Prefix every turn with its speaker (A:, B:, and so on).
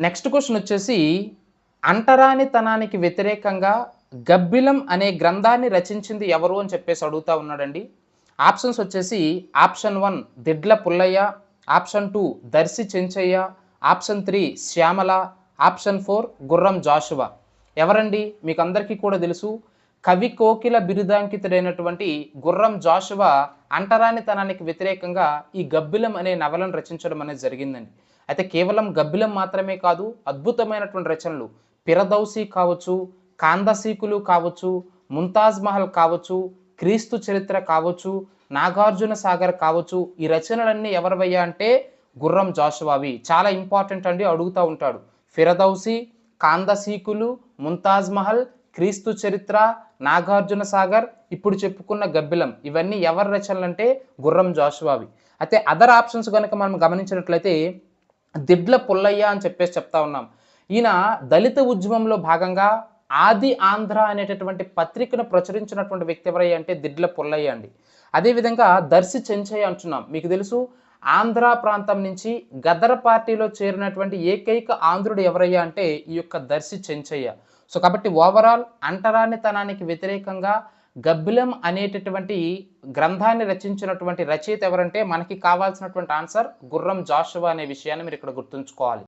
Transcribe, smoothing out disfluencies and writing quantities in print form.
A: Next question వచ్చేసి అంటరానితనానికి వ్యతిరేకంగా గబ్బిలం అనే గ్రంథాన్ని రచించింది ఎవరు అని చెప్పేసి అడుగుతా ఉన్నాడండి. ఆప్షన్స్ వచ్చేసి option 1 Didla Pullayya, option 2 Darsi Chenchayya, option 3 Shyamala, option 4 Gurram Jashuva. ఎవరండి? మీకు అందరికీ కూడా తెలుసు, కవి కోకిల బిరుదాంకితుడైనటువంటి గుర్రం జాషువా అంటరానితనానికి వ్యతిరేకంగా ఈ గబ్బిలం అనే నవలను రచించడం అనేది జరిగిందండి. అయితే కేవలం గబ్బిలం మాత్రమే కాదు, అద్భుతమైనటువంటి రచనలు పిరదౌసి కావచ్చు, కాందసీకులు కావచ్చు, ముంతాజ్ మహల్ కావచ్చు, క్రీస్తు చరిత్ర కావచ్చు, నాగార్జున సాగర్ కావచ్చు, ఈ రచనలన్నీ ఎవరివయ్యా అంటే గుర్రం జాషువావి. చాలా ఇంపార్టెంట్ అండి, అడుగుతూ ఉంటాడు. ఫిరదౌసి, కాందసీకులు, ముంతాజ్ మహల్, క్రీస్తు చరిత్ర, నాగార్జున సాగర్, ఇప్పుడు చెప్పుకున్న గబ్బిలం, ఇవన్నీ ఎవరి రచనలు అంటే గుర్రం జాషువావి. అయితే అదర్ ఆప్షన్స్ కనుక మనం గమనించినట్లయితే దిడ్ల పుల్లయ్య అని చెప్పేసి చెప్తా ఉన్నాం. ఈయన దళిత ఉద్యమంలో భాగంగా ఆది ఆంధ్ర అనేటటువంటి పత్రికను ప్రచురించినటువంటి వ్యక్తి ఎవరయ్యా అంటే దిడ్ల పుల్లయ్య అండి. అదేవిధంగా దర్శి చెంచయ్య అంటున్నాం. మీకు తెలుసు, ఆంధ్ర ప్రాంతం నుంచి గదర పార్టీలో చేరినటువంటి ఏకైక ఆంధ్రుడు ఎవరయ్యా అంటే ఈ యొక్క దర్శి చెంచయ్య. సో కాబట్టి ఓవరాల్ అంటరానితనానికి వ్యతిరేకంగా గబ్బిలం అనేటటువంటి గ్రంథాన్ని రచించినటువంటి రచయిత ఎవరంటే మనకి కావాల్సినటువంటి ఆన్సర్ గుర్రం జాషువా అనే విషయాన్ని మీరు ఇక్కడ గుర్తుంచుకోవాలి.